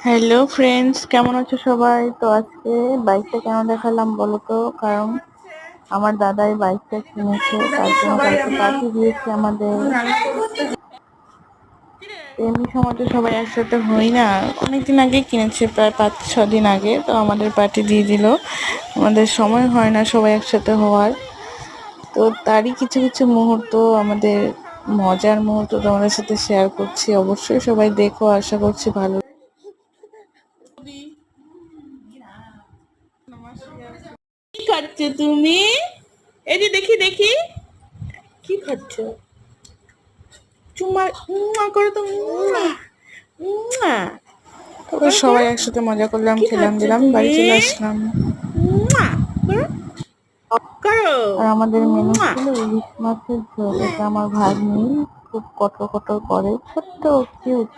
Hello friends, কেমন আছো সবাই? তো আজকে বাইকটা কেন দেখালাম বলো তো? কারণ আমার দাদাই বাইকটা কিনেছে, তার জন্য কালকে পার্টি দিয়েছে আমাদের। এমনি সময় তো সবাই একসাথে হই না, অনেকদিন আগে কিনেছে, প্রায় 5-6 দিন আগে। তো আমাদের পার্টি দিয়ে দিল, আমাদের সময় হয় না সবাই একসাথে হওয়ার। তো তারই কিছু কিছু মুহূর্ত, আমাদের মজার মুহূর্ত তোমাদের সাথে শেয়ার করছি। অবশ্যই সবাই দেখো, আশা করছি ভালো। কি খাচ্ছ তুমি? এই যে দেখি দেখি, কি খাচ্ছ? চুমা উম্মা করো তো, উম্মা উম্মা। তারপর সবাই একসাথে মজা করলাম, খেলাম দিলাম, বাড়ি চলে আসলাম। উম্মা করো করো। আর আমাদের মেনু ছিল ইলিশ মাছের ঝোল। এটা আমার ভাগ্নি খুব কটর কটর করে, ছোট্ট কিউট।